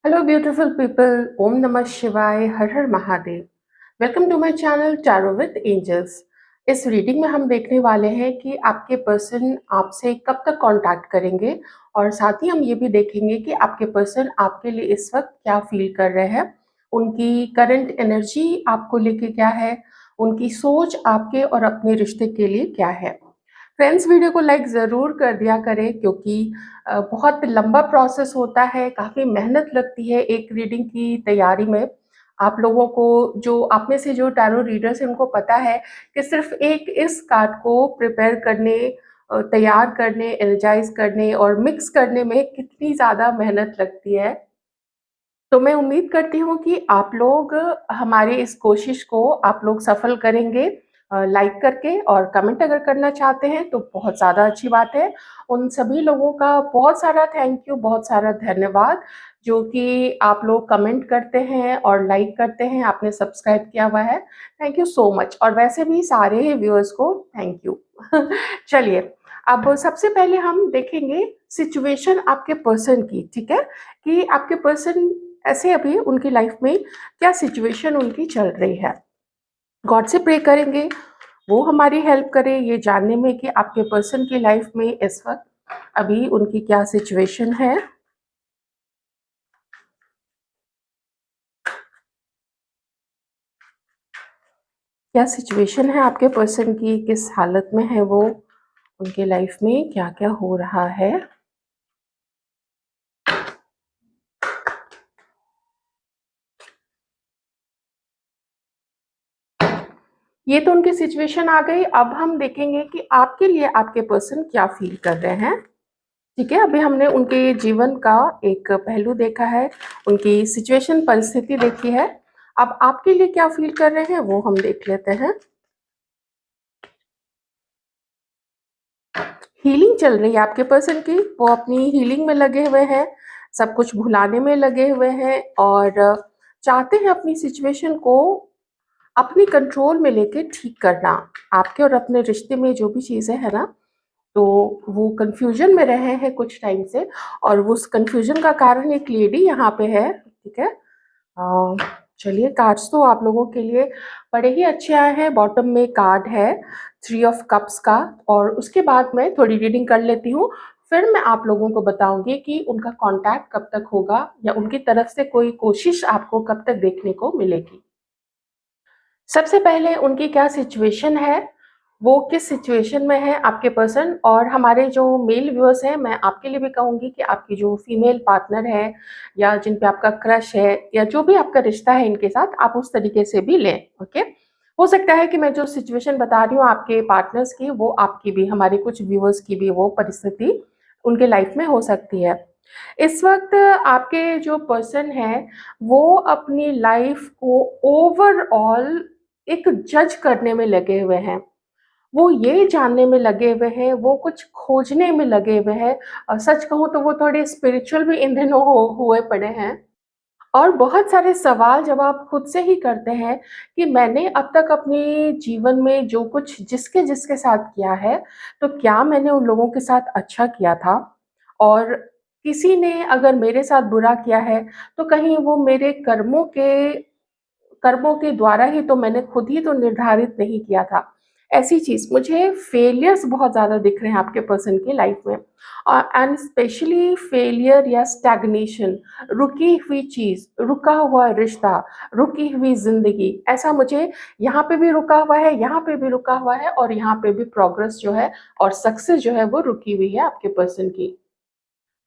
Hello, beautiful people. Om Namah Shivaya. हर हर Mahadev. Welcome to my channel tarot with angels. इस reading में हम देखने वाले हैं कि आपके पर्सन आपसे कब तक कांटेक्ट करेंगे और साथ ही हम ये भी देखेंगे कि आपके पर्सन आपके लिए इस वक्त क्या फील कर रहे हैं, उनकी करंट एनर्जी आपको लेके क्या है, उनकी सोच आपके और अपने रिश्ते के लिए क्या है। फ्रेंड्स, वीडियो को लाइक ज़रूर कर दिया करें क्योंकि बहुत लंबा प्रोसेस होता है, काफ़ी मेहनत लगती है एक रीडिंग की तैयारी में। आप लोगों को, जो आप में से जो टैरो रीडर्स हैं, उनको पता है कि सिर्फ़ एक इस कार्ड को प्रिपेयर करने, तैयार करने, एनर्जाइज़ करने और मिक्स करने में कितनी ज़्यादा मेहनत लगती है। तो मैं उम्मीद करती हूँ कि आप लोग हमारी इस कोशिश को आप लोग सफल करेंगे, लाइक करके, और कमेंट अगर करना चाहते हैं तो बहुत ज़्यादा अच्छी बात है। उन सभी लोगों का बहुत सारा थैंक यू, बहुत सारा धन्यवाद जो कि आप लोग कमेंट करते हैं और लाइक करते हैं, आपने सब्सक्राइब किया हुआ है। Thank you so much. और वैसे भी सारे व्यूअर्स को थैंक यू। चलिए, अब सबसे पहले हम देखेंगे सिचुएशन आपके पर्सन की, ठीक है? कि आपके पर्सन ऐसे अभी उनकी लाइफ में क्या सिचुएशन उनकी चल रही है। गॉड से प्रे करेंगे वो हमारी हेल्प करे ये जानने में कि आपके पर्सन की लाइफ में इस वक्त अभी उनकी क्या सिचुएशन है। क्या सिचुएशन है आपके पर्सन की, किस हालत में है वो, उनके लाइफ में क्या क्या हो रहा है। ये तो उनकी सिचुएशन आ गई। अब हम देखेंगे कि आपके लिए आपके पर्सन क्या फील कर रहे हैं। ठीक है, अभी हमने उनके जीवन का एक पहलू देखा है, उनकी सिचुएशन, परिस्थिति देखी है। अब आपके लिए क्या फील कर रहे हैं वो हम देख लेते हैं। हीलिंग चल रही है आपके पर्सन की, वो अपनी हीलिंग में लगे हुए हैं, सब कुछ भुलाने में लगे हुए हैं और चाहते हैं अपनी सिचुएशन को अपनी कंट्रोल में लेके ठीक करना। आपके और अपने रिश्ते में जो भी चीज़ें हैं ना, तो वो कन्फ्यूजन में रहे हैं कुछ टाइम से, और उस कन्फ्यूजन का कारण एक लेडी यहाँ पे है, ठीक है? अ, चलिए, कार्ड्स तो आप लोगों के लिए बड़े ही अच्छे आए हैं। बॉटम में कार्ड है थ्री ऑफ कप्स का, और उसके बाद मैं थोड़ी रीडिंग कर लेती हूँ। फिर मैं आप लोगों को बताऊंगी कि उनका कांटेक्ट कब तक होगा या उनकी तरफ से कोई कोशिश आपको कब तक देखने को मिलेगी। सबसे पहले उनकी क्या सिचुएशन है, वो किस सिचुएशन में है आपके पर्सन। और हमारे जो मेल व्यूअर्स हैं, मैं आपके लिए भी कहूँगी कि आपकी जो फीमेल पार्टनर है या जिन पे आपका क्रश है या जो भी आपका रिश्ता है इनके साथ, आप उस तरीके से भी लें, ओके? हो सकता है कि मैं जो सिचुएशन बता रही हूँ आपके पार्टनर्स की, वो आपकी भी, हमारे कुछ व्यूअर्स की भी वो परिस्थिति उनके लाइफ में हो सकती है। इस वक्त आपके जो पर्सन है, वो अपनी लाइफ को ओवरऑल एक जज करने में लगे हुए हैं। वो ये जानने में लगे हुए हैं, वो कुछ खोजने में लगे हुए हैं। और सच कहूँ तो वो थोड़े स्पिरिचुअल भी इन दिनों हो हुए पड़े हैं। और बहुत सारे सवाल जवाब खुद से ही करते हैं कि मैंने अब तक अपने जीवन में जो कुछ जिसके-जिसके साथ किया है, तो क्या मैंने उन लोगों के साथ अच्छा किया था? और किसी ने अगर मेरे साथ बुरा किया है, तो कहीं वो मेरे कर्मों के द्वारा ही तो, मैंने खुद ही तो निर्धारित नहीं किया था। ऐसी चीज़ मुझे फेलियर्स बहुत ज़्यादा दिख रहे हैं आपके पर्सन की लाइफ में, एंड स्पेशली फेलियर या स्टैग्नेशन, रुकी हुई चीज़, रुका हुआ रिश्ता, रुकी हुई ज़िंदगी, ऐसा मुझे यहाँ पे भी रुका हुआ है, यहाँ पे भी रुका हुआ है, और यहाँ पे भी प्रोग्रेस जो है और सक्सेस जो है वो रुकी हुई है आपके पर्सन की।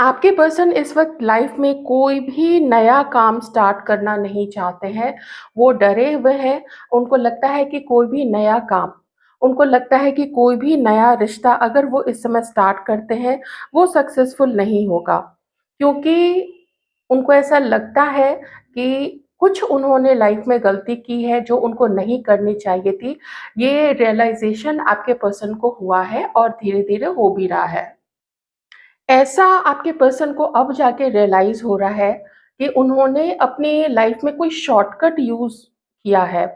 आपके पर्सन इस वक़्त लाइफ़ में कोई भी नया काम स्टार्ट करना नहीं चाहते हैं। वो डरे हुए हैं, उनको लगता है कि कोई भी नया काम, उनको लगता है कि कोई भी नया रिश्ता अगर वो इस समय स्टार्ट करते हैं, वो सक्सेसफुल नहीं होगा। क्योंकि उनको ऐसा लगता है कि कुछ उन्होंने लाइफ़ में गलती की है जो उनको नहीं करनी चाहिए थी। ये रियलाइज़ेशन आपके पर्सन को हुआ है और धीरे-धीरे हो भी रहा है। ऐसा आपके पर्सन को अब जाके रियलाइज़ हो रहा है कि उन्होंने अपनी लाइफ़ में कोई शॉर्टकट यूज़ किया है।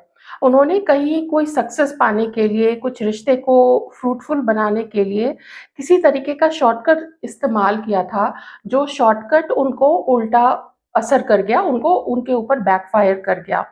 उन्होंने कहीं कोई सक्सेस पाने के लिए, कुछ रिश्ते को फ्रूटफुल बनाने के लिए किसी तरीके का शॉर्टकट इस्तेमाल किया था, जो शॉर्टकट उनको उल्टा असर कर गया, उनको उनके ऊपर बैकफायर कर गया,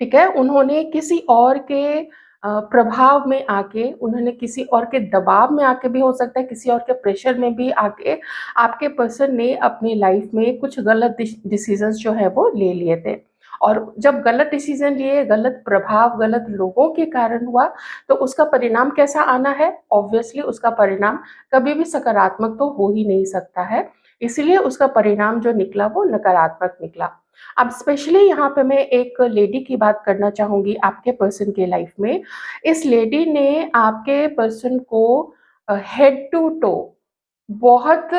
ठीक है? उन्होंने किसी और के प्रभाव में आके, उन्होंने किसी और के दबाव में आके भी हो सकता है, किसी और के प्रेशर में भी आके आपके पर्सन ने अपनी लाइफ में कुछ गलत डिसीजंस जो है वो ले लिए थे। और जब गलत डिसीजन लिए, गलत प्रभाव गलत लोगों के कारण हुआ, तो उसका परिणाम कैसा आना है? ऑब्वियसली उसका परिणाम कभी भी सकारात्मक तो हो ही नहीं सकता है, इसलिए उसका परिणाम जो निकला वो नकारात्मक निकला। अब स्पेशली यहाँ पे मैं एक लेडी की बात करना चाहूँगी आपके पर्सन के लाइफ में। इस लेडी ने आपके पर्सन को हेड टू टो बहुत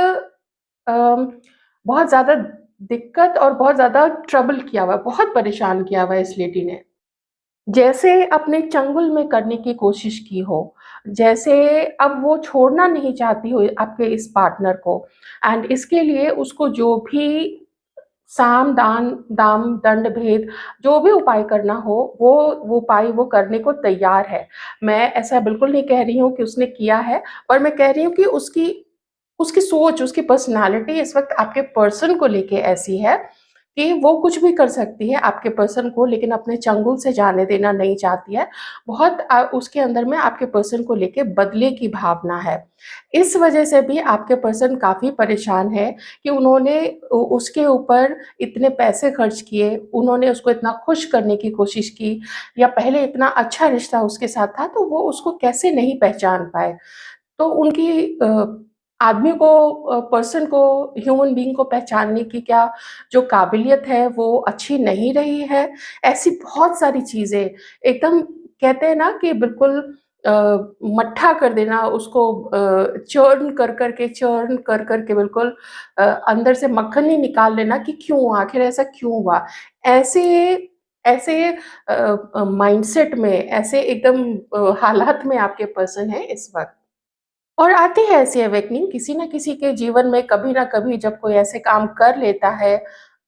बहुत ज़्यादा दिक्कत और बहुत ज़्यादा ट्रबल किया हुआ है, बहुत परेशान किया हुआ है इस लेडी ने। जैसे अपने चंगुल में करने की कोशिश की हो, जैसे अब वो छोड़ना नहीं चाहती हो आपके इस पार्टनर को, एंड इसके लिए उसको जो भी साम, दान, दाम, दंड, भेद जो भी उपाय करना हो, वो उपाय वो करने को तैयार है। मैं ऐसा बिल्कुल नहीं कह रही हूँ कि उसने किया है, पर मैं कह रही हूँ कि उसकी उसकी सोच, उसकी पर्सनैलिटी इस वक़्त आपके पर्सन को लेके ऐसी है कि वो कुछ भी कर सकती है आपके पर्सन को, लेकिन अपने चंगुल से जाने देना नहीं चाहती है। बहुत उसके अंदर में आपके पर्सन को लेके बदले की भावना है। इस वजह से भी आपके पर्सन काफ़ी परेशान है कि उन्होंने उसके ऊपर इतने पैसे खर्च किए, उन्होंने उसको इतना खुश करने की कोशिश की, या पहले इतना अच्छा रिश्ता उसके साथ था, तो वो उसको कैसे नहीं पहचान पाए। तो उनकी आदमी को, पर्सन को, ह्यूमन बीइंग को पहचानने की क्या जो काबिलियत है वो अच्छी नहीं रही है। ऐसी बहुत सारी चीज़ें एकदम कहते हैं ना कि बिल्कुल अ, मट्ठा कर देना उसको, चर्न कर के बिल्कुल अंदर से मक्खन ही निकाल लेना कि क्यों, आखिर ऐसा क्यों हुआ? ऐसे ऐसे माइंडसेट में, ऐसे एकदम हालात में आपके पर्सन हैं इस वक़्त। और आती है ऐसी अवेकनिंग किसी न किसी के जीवन में, कभी न कभी जब कोई ऐसे काम कर लेता है,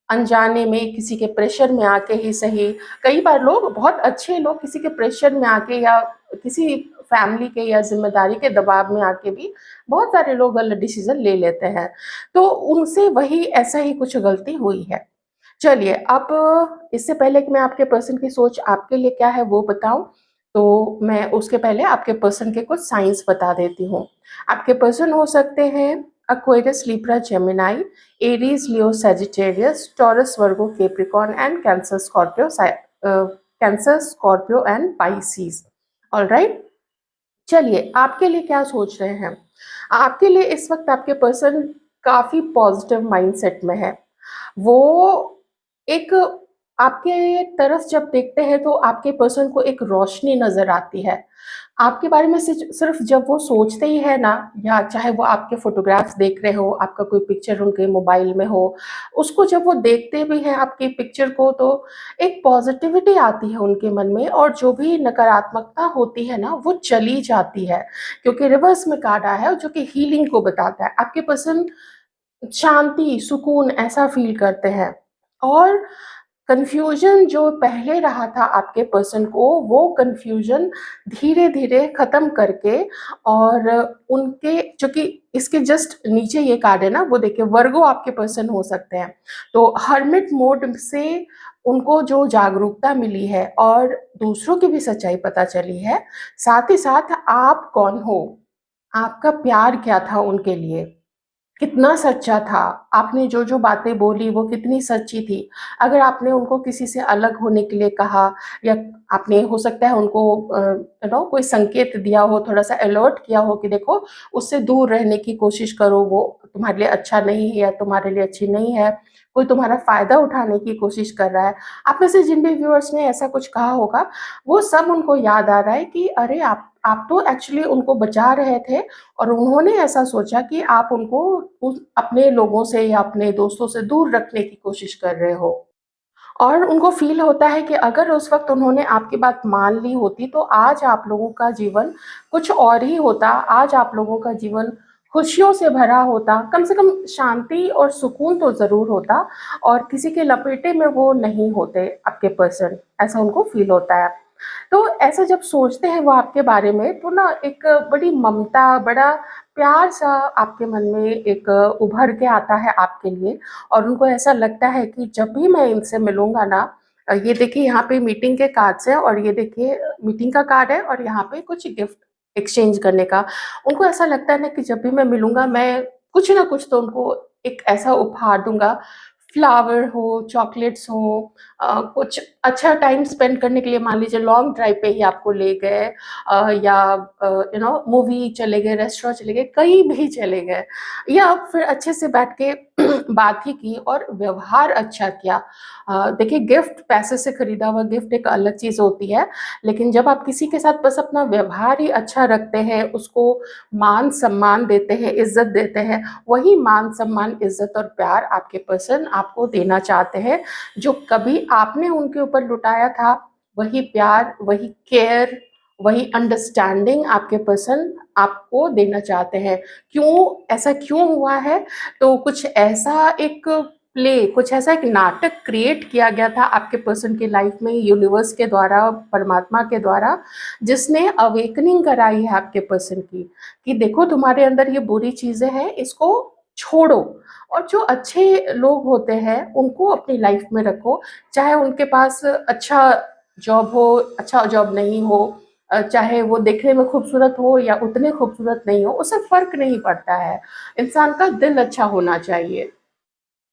अनजाने में किसी के प्रेशर में आके ही सही। कई बार लोग, बहुत अच्छे लोग, किसी के प्रेशर में आके या किसी फैमिली के या ज़िम्मेदारी के दबाव में आके भी बहुत सारे लोग गलत डिसीज़न ले लेते हैं। तो उनसे वही ऐसा ही कुछ गलती हुई है। चलिए, अब इससे पहले कि मैं आपके पर्सन की सोच आपके लिए क्या है वो बताऊँ, तो मैं उसके पहले आपके पर्सन के कुछ साइन्स बता देती हूँ। आपके पर्सन हो सकते हैं Aquarius, Libra, Gemini, Aries, Leo, Sagittarius, taurus, Virgo, Capricorn and cancer, Scorpio, cancer, Scorpio and Pisces. Alright? चलिए, आपके लिए क्या सोच रहे हैं? आपके लिए इस वक़्त आपके पर्सन काफ़ी पॉज़िटिव माइंडसेट में है। वो एक, आपके तरफ जब देखते हैं तो आपके पर्सन को एक रोशनी नज़र आती है। आपके बारे में सिर्फ़ जब वो सोचते ही हैं ना, या चाहे वो आपके फ़ोटोग्राफ्स देख रहे हो, आपका कोई पिक्चर उनके मोबाइल में हो, उसको जब वो देखते भी हैं आपकी पिक्चर को, तो एक पॉज़िटिविटी आती है उनके मन में, और जो भी नकारात्मकता होती है ना, वो चली जाती है। क्योंकि रिवर्स में कार्ड आया है जो कि हीलिंग को बताता है। आपके पर्सन शांति, सुकून ऐसा फ़ील करते हैं, और कन्फ्यूज़न जो पहले रहा था आपके पर्सन को, वो कन्फ्यूज़न धीरे-धीरे ख़त्म करके, और उनके, चूँकि इसके जस्ट नीचे ये कार्ड है ना, वो देखिए वर्गो आपके पर्सन हो सकते हैं। तो हर्मिट मोड से उनको जो जागरूकता मिली है और दूसरों की भी सच्चाई पता चली है, साथ ही साथ आप कौन हो? आपका प्यार क्या था उनके लिए? कितना सच्चा था, आपने जो-जो बातें बोली वो कितनी सच्ची थी। अगर आपने उनको किसी से अलग होने के लिए कहा, या आपने हो सकता है उनको कोई संकेत दिया हो, थोड़ा-सा अलर्ट किया हो कि देखो उससे दूर रहने की कोशिश करो, वो तुम्हारे लिए अच्छा नहीं है या तुम्हारे लिए अच्छी नहीं है, कोई तुम्हारा फ़ायदा उठाने की कोशिश कर रहा है। आप में से जिन भी व्यूअर्स ने ऐसा कुछ कहा होगा, वो सब उनको याद आ रहा है कि अरे आप तो एक्चुअली उनको बचा रहे थे, और उन्होंने ऐसा सोचा कि आप उनको उस अपने लोगों से या अपने दोस्तों से दूर रखने की कोशिश कर रहे हो। और उनको फ़ील होता है कि अगर उस वक़्त उन्होंने आपकी बात मान ली होती, तो आज आप लोगों का जीवन कुछ और ही होता। आज आप लोगों का जीवन खुशियों से भरा होता, कम से कम शांति और सुकून तो ज़रूर होता, और किसी के लपेटे में वो नहीं होते आपके पर्सन, ऐसा उनको फ़ील होता है। तो ऐसा जब सोचते हैं वो आपके बारे में, तो ना एक बड़ी ममता, बड़ा प्यार-सा आपके मन में एक उभर के आता है आपके लिए और उनको ऐसा लगता है कि जब भी मैं इनसे मिलूँगा ना ये देखिए यहाँ पे मीटिंग के कार्ड्स हैं और ये देखिए मीटिंग का कार्ड है और यहाँ पे कुछ गिफ्ट एक्सचेंज करने का। उनको ऐसा लगता है ना कि जब भी मैं मिलूँगा मैं कुछ ना कुछ तो उनको एक ऐसा उपहार दूँगा, फ्लावर हो, चॉकलेट्स हो कुछ अच्छा टाइम स्पेंड करने के लिए मान लीजिए लॉन्ग ड्राइव पे ही आपको ले गए या मूवी चले गए, रेस्टोरेंट चले गए, कहीं भी चले गए या फिर अच्छे से बैठ के बात ही की और व्यवहार अच्छा किया। देखिए गिफ्ट पैसे से खरीदा हुआ गिफ्ट एक अलग चीज़ होती है, लेकिन जब आप किसी के साथ बस अपना व्यवहार ही अच्छा रखते हैं, उसको मान-सम्मान देते हैं, इज़्ज़त देते हैं, वही मान-सम्मान, इज़्ज़त और प्यार आपके पर्सन आपको देना चाहते हैं। जो कभी आपने उनके ऊपर लुटाया था, वही प्यार, वही केयर, वही अंडरस्टैंडिंग आपके पर्सन आपको देना चाहते हैं। ऐसा क्यों हुआ है? तो कुछ ऐसा एक कुछ ऐसा एक नाटक क्रिएट किया गया था आपके पर्सन की लाइफ में यूनिवर्स के द्वारा, परमात्मा के द्वारा, जिसने अवेकनिंग कराई है आपके पर्सन की, कि देखो तुम्हारे अंदर ये बुरी चीज़ें हैं, इसको छोड़ो और जो अच्छे लोग होते हैं, उनको अपनी लाइफ में रखो, चाहे उनके पास अच्छा जॉब हो, अच्छा जॉब नहीं हो चाहे वो देखने में खूबसूरत हो या उतने खूबसूरत नहीं हो, उससे फ़र्क नहीं पड़ता है। इंसान का दिल अच्छा होना चाहिए।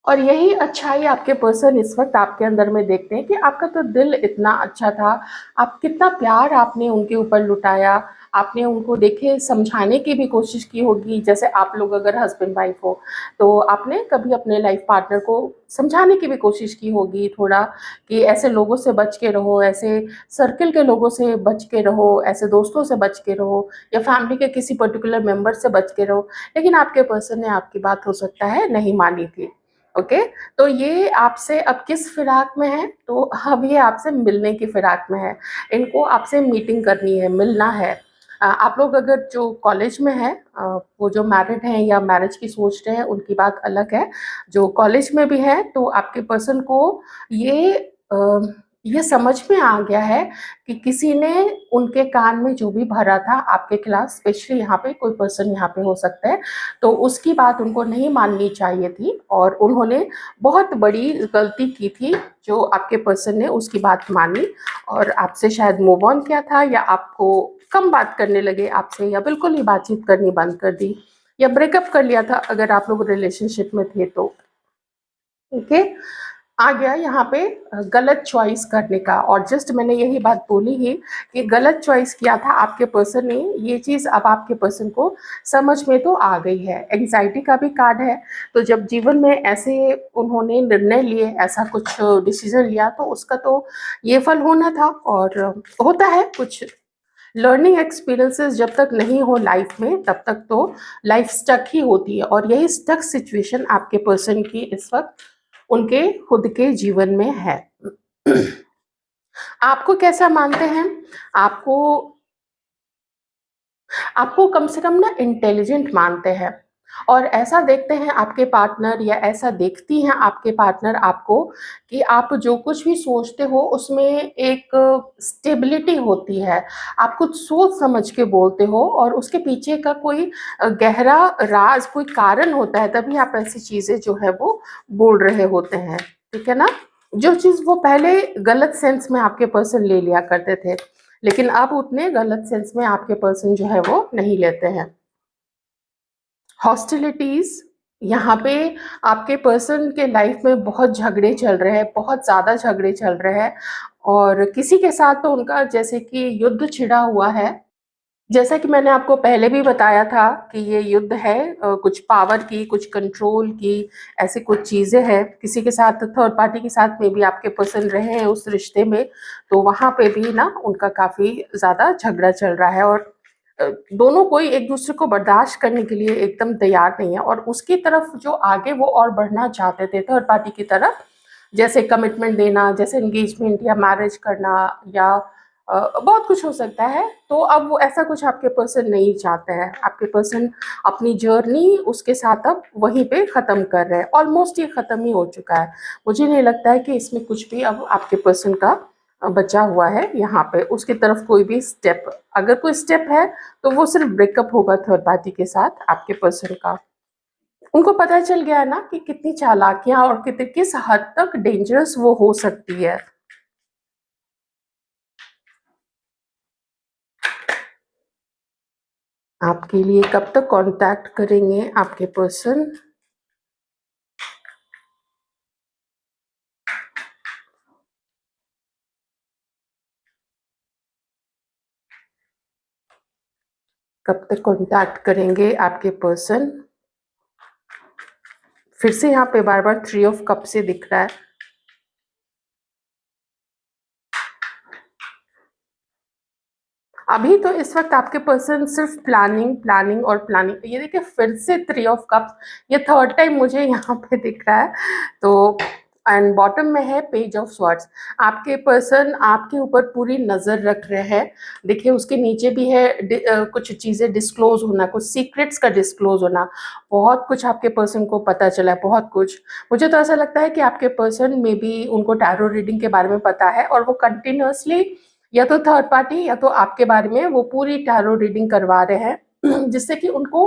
और यही अच्छाई आपके पर्सन इस वक़्त आपके अंदर में देखते हैं कि आपका तो दिल इतना अच्छा था, आप कितना प्यार आपने उनके ऊपर लुटाया, आपने उनको देखिए समझाने की भी कोशिश की होगी, जैसे आप लोग अगर हस्बैंड वाइफ हो, तो आपने कभी अपने लाइफ पार्टनर को समझाने की भी कोशिश की होगी थोड़ा कि ऐसे लोगों से बच के रहो, ऐसे सर्किल के लोगों से बच के रहो, ऐसे दोस्तों से बच के रहो या फैमिली के किसी पर्टिकुलर मेंबर से बच के रहो। लेकिन आपके पर्सन ने आपकी बात हो सकता है नहीं मानी थी। ओके तो ये आपसे अब किस फिराक में है तो अब ये आपसे मिलने की फिराक में है इनको आपसे मीटिंग करनी है मिलना है आप लोग अगर जो कॉलेज में है वो जो मैरिड हैं या मैरिज की सोच रहे हैं उनकी बात अलग है जो कॉलेज में भी है तो आपके पर्सन को ये अ, ये समझ में आ गया है कि किसी ने उनके कान में जो भी भरा था आपके खिलाफ स्पेशली यहाँ पे कोई पर्सन यहाँ पे हो सकता है तो उसकी बात उनको नहीं माननी चाहिए थी और उन्होंने बहुत बड़ी गलती की थी जो आपके पर्सन ने उसकी बात मानी और आपसे शायद मूव ऑन किया था या आपको कम बात करने लगे आपसे या बिल्कुल ही बातचीत करनी बंद कर दी या ब्रेकअप कर लिया था अगर आप लोग रिलेशनशिप में थे तो ठीक है आ गया यहाँ पे गलत चॉइस करने का और जस्ट मैंने यही बात बोली ही कि गलत चॉइस किया था आपके पर्सन ने ये चीज़ अब आपके पर्सन को समझ में तो आ गई है एंग्जाइटी का भी कार्ड है तो जब जीवन में ऐसे उन्होंने निर्णय लिए ऐसा कुछ डिसीजन लिया तो उसका तो ये फल होना था और होता है कुछ लर्निंग एक्सपीरियंसेस जब तक नहीं हो लाइफ में तब तक तो लाइफ स्टक ही होती है और यही स्टक सिचुएशन आपके पर्सन की इस वक्त उनके खुद के जीवन में है आपको कैसा मानते हैं आपको आपको कम से कम ना इंटेलिजेंट मानते हैं और ऐसा देखते हैं आपके पार्टनर या ऐसा देखती हैं आपके पार्टनर आपको कि आप जो कुछ भी सोचते हो उसमें एक स्टेबिलिटी होती है आप कुछ सोच समझ के बोलते हो और उसके पीछे का कोई गहरा राज कोई कारण होता है तभी आप ऐसी चीज़ें जो है वो बोल रहे होते हैं ठीक है ना जो चीज़ वो पहले गलत सेंस में आपके पर्सन ले लिया करते थे लेकिन अब उतने गलत सेंस में आपके पर्सन जो है वो नहीं लेते हैं हॉस्टिलिटीज यहाँ पे आपके पर्सन के लाइफ में बहुत झगड़े चल रहे हैं बहुत ज़्यादा झगड़े चल रहे हैं और किसी के साथ तो उनका जैसे कि युद्ध छिड़ा हुआ है जैसा कि मैंने आपको पहले भी बताया था कि ये युद्ध है कुछ पावर की, कुछ कंट्रोल की, ऐसी कुछ चीज़ें हैं। किसी के साथ थर्ड पार्टी के साथ में भी आपके पर्सन रहे हैं उस रिश्ते में, तो वहाँ पे भी ना उनका काफ़ी ज़्यादा झगड़ा चल रहा है और दोनों कोई एक-दूसरे को बर्दाश्त करने के लिए एकदम तैयार नहीं है और उसकी तरफ जो आगे वो और बढ़ना चाहते थे थर्ड पार्टी की तरफ, जैसे कमिटमेंट देना, जैसे एंगेजमेंट या मैरिज करना या बहुत कुछ हो सकता है तो अब वो ऐसा कुछ आपके पर्सन नहीं चाहते हैं आपके पर्सन अपनी जर्नी उसके साथ अब वहीं पे ख़त्म कर रहे हैं ऑलमोस्ट ये ख़त्म ही हो चुका है मुझे नहीं लगता है कि इसमें कुछ भी अब आपके पर्सन का बचा हुआ है यहाँ पे, उसकी तरफ कोई भी स्टेप, अगर कोई स्टेप है तो वो सिर्फ ब्रेकअप होगा थर्ड पार्टी के साथ आपके पर्सन का। उनको पता चल गया है ना कि कितनी चालाकियां और कितने किस हद तक डेंजरस वो हो सकती है। आपके लिए कब तक कांटेक्ट करेंगे आपके पर्सन? कब तक कांटेक्ट करेंगे आपके पर्सन? फिर से यहाँ पे बार बार 3 ऑफ कप से दिख रहा है। अभी तो इस वक्त आपके पर्सन सिर्फ प्लानिंग प्लानिंग और प्लानिंग, ये देखिए फिर से 3 ऑफ कप्स, ये थर्ड टाइम मुझे यहाँ पे दिख रहा है। तो एंड बॉटम में है पेज ऑफ स्वॉर्ड्स। आपके पर्सन आपके ऊपर पूरी नज़र रख रहे हैं। देखिए उसके नीचे भी है कुछ चीज़ें डिस्क्लोज होना, कुछ सीक्रेट्स का डिस्क्लोज होना। बहुत कुछ आपके पर्सन को पता चला है, बहुत कुछ। मुझे तो ऐसा लगता है कि आपके पर्सन में भी उनको टैरो रीडिंग के बारे में पता है और वो कंटिन्यूअसली या तो थर्ड पार्टी या तो आपके बारे में वो पूरी टैरो रीडिंग करवा रहे हैं जिससे कि उनको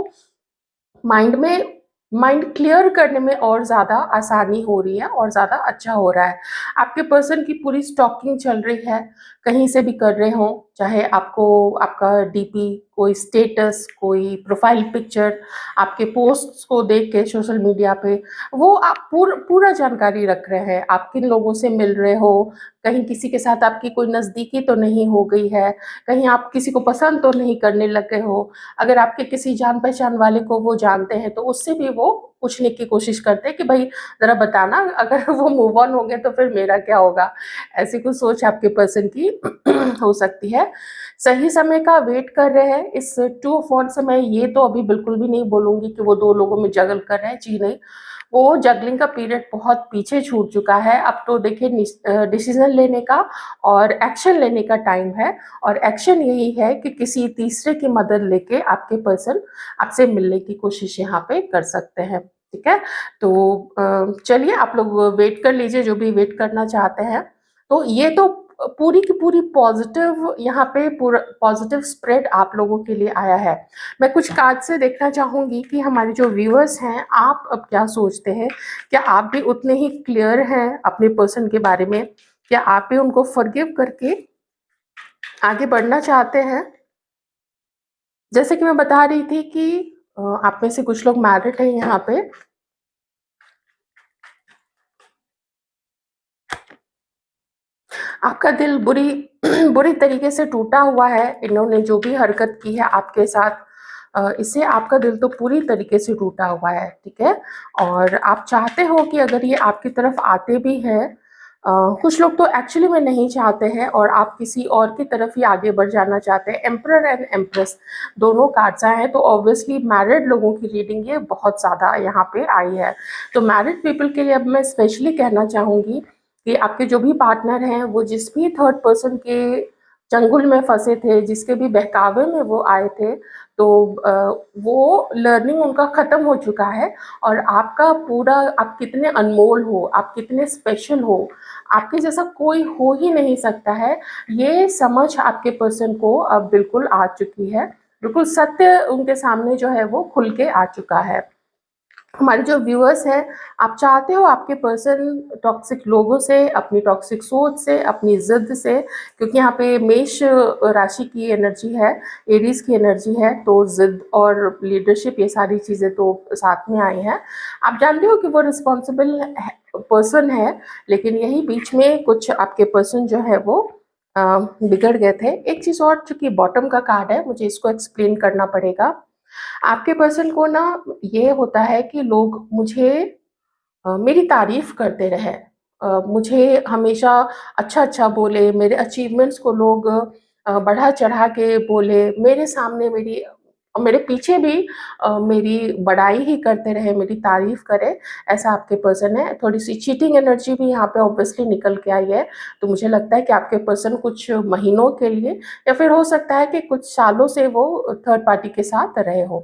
माइंड क्लियर करने में और ज़्यादा आसानी हो रही है और ज़्यादा अच्छा हो रहा है। आपके पर्सन की पूरी स्टॉकिंग चल रही है, कहीं से भी कर रहे हों, चाहे आपको आपका डीपी, कोई स्टेटस, कोई प्रोफाइल पिक्चर, आपके पोस्ट्स को देख के सोशल मीडिया पे वो आप पूरा जानकारी रख रहे हैं। आप किन लोगों से मिल रहे हो, कहीं किसी के साथ आपकी कोई नज़दीकी तो नहीं हो गई है, कहीं आप किसी को पसंद तो नहीं करने लगे हो। अगर आपके किसी जान पहचान वाले को वो जानते हैं तो उससे भी वो पूछने की कोशिश करते हैं कि भाई ज़रा बताना, अगर वो मूव ऑन हो गए तो फिर मेरा क्या होगा? ऐसी कुछ सोच आपके पर्सन की हो सकती है। सही समय का वेट कर रहे हैं। इस 2 ऑफ वांड्स से मैं ये तो अभी बिल्कुल भी नहीं बोलूँगी कि वो 2 लोगों में जगल कर रहे हैं, जी नहीं। वो जगलिंग का पीरियड बहुत पीछे छूट चुका है। अब तो देखिए डिसीज़न लेने का और एक्शन लेने का टाइम है। और एक्शन यही है कि किसी तीसरे की मदद लेके आपके पर्सन आपसे मिलने की कोशिश यहाँ पे कर सकते हैं, ठीक है? तो चलिए आप लोग वेट कर लीजिए जो भी वेट करना चाहते हैं। तो ये तो पूरी की पूरी पॉजिटिव यहाँ पे पूरा पॉजिटिव स्प्रेड आप लोगों के लिए आया है। मैं कुछ कार्ड से देखना चाहूँगी कि हमारे जो व्यूअर्स हैं आप अब क्या सोचते हैं? क्या आप भी उतने ही क्लियर हैं अपने पर्सन के बारे में? क्या आप भी उनको फॉरगिव करके आगे बढ़ना चाहते हैं? जैसे कि मैं बता रही थी कि आप में से कुछ लोग मैरिड हैं यहाँ पे। आपका दिल बुरी बुरी तरीके से टूटा हुआ है। इन्होंने जो भी हरकत की है आपके साथ, इससे आपका दिल तो पूरी तरीके से टूटा हुआ है, ठीक है? और आप चाहते हो कि अगर ये आपकी तरफ आते भी हैं, कुछ लोग तो एक्चुअली में नहीं चाहते हैं और आप किसी और की तरफ ही आगे बढ़ जाना चाहते हैं। एम्परर एंड एम्प्रेस दोनों कार्ड्स आए हैं, तो ऑब्वियसली मैरिड लोगों की रीडिंग ये बहुत ज़्यादा यहाँ पे आई है। तो मैरिड पीपल के लिए अब मैं स्पेशली कहना चाहूँगी कि आपके जो भी पार्टनर हैं वो जिस भी थर्ड पर्सन के चंगुल में फंसे थे, जिसके भी बहकावे में वो आए थे, तो वो लर्निंग उनका ख़त्म हो चुका है। और आपका पूरा, आप कितने अनमोल हो, आप कितने स्पेशल हो, आपके जैसा कोई हो ही नहीं सकता है, ये समझ आपके पर्सन को अब बिल्कुल आ चुकी है। बिल्कुल सत्य उनके सामने जो है वो खुल के आ चुका है। हमारे जो व्यूअर्स हैं, आप चाहते हो आपके पर्सन टॉक्सिक लोगों से, अपनी टॉक्सिक सोच से, अपनी ज़िद से, क्योंकि यहाँ पे मेष राशि की एनर्जी है, एरीज़ की एनर्जी है, तो ज़िद और लीडरशिप ये सारी चीज़ें तो साथ में आई हैं। आप जानते हो कि वो रिस्पॉन्सिबल पर्सन है, लेकिन यही बीच में कुछ आपके पर्सन जो है वो बिगड़ गए थे। एक चीज़ और, चूँकि बॉटम का कार्ड है, मुझे इसको एक्सप्लेन करना पड़ेगा। आपके पर्सन को ना ये होता है कि लोग मुझे मेरी तारीफ़ करते रहें, मुझे हमेशा अच्छा-अच्छा बोले, मेरे अचीवमेंट्स को लोग बढ़ा-चढ़ा के बोले, मेरे सामने मेरी मेरे पीछे भी मेरी बड़ाई ही करते रहे, मेरी तारीफ़ करें, ऐसा आपके पर्सन है। थोड़ी-सी चीटिंग एनर्जी भी यहाँ पे ऑब्वियसली निकल के आई है, तो मुझे लगता है कि आपके पर्सन कुछ महीनों के लिए या फिर हो सकता है कि कुछ सालों से वो थर्ड पार्टी के साथ रहे हों।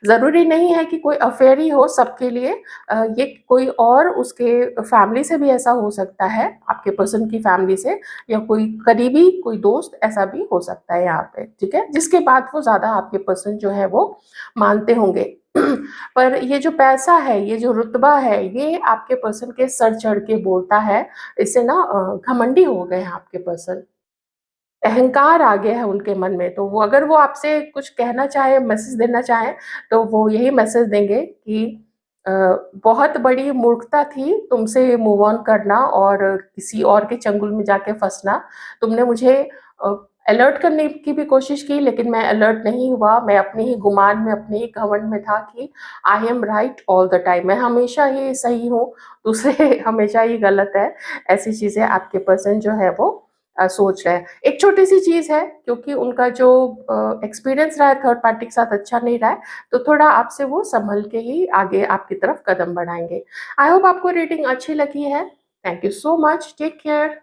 ज़रूरी नहीं है कि कोई अफ़ेयर ही हो सबके लिए, ये कोई और उसके फैमिली से भी ऐसा हो सकता है, आपके पर्सन की फैमिली से, या कोई करीबी कोई दोस्त ऐसा भी हो सकता है यहाँ पे, ठीक है? जिसके बाद वो ज़्यादा आपके पर्सन जो है वो मानते होंगे। पर ये जो पैसा है, ये जो रुतबा है, ये आपके पर्सन के सर चढ़ के बोलता है। इससे ना घमंडी हो गए हैं आपके पर्सन। अहंकार आ गया है उनके मन में, तो वो अगर वो आपसे कुछ कहना चाहे, मैसेज देना चाहें, तो वो यही मैसेज देंगे कि अ, बहुत बड़ी मूर्खता थी तुमसे मूव ऑन करना और किसी और के चंगुल में जाके फँसना। तुमने मुझे अ, अलर्ट करने की भी कोशिश की, लेकिन मैं अलर्ट नहीं हुआ। मैं अपने ही गुमान में, अपने ही घमंड में था कि I am right all the time, मैं हमेशा ही सही हूँ, दूसरे हमेशा ही गलत है। ऐसी चीज़ें आपके पर्सन जो है वो सोच रहे हैं। एक छोटी-सी चीज़ है, क्योंकि उनका जो एक्सपीरियंस रहा है थर्ड पार्टी के साथ अच्छा नहीं रहा है, तो थोड़ा आपसे वो सँभल के ही आगे आपकी तरफ कदम बढ़ाएँगे। आई होप आपको रीडिंग अच्छी लगी है। Thank you so much. Take care.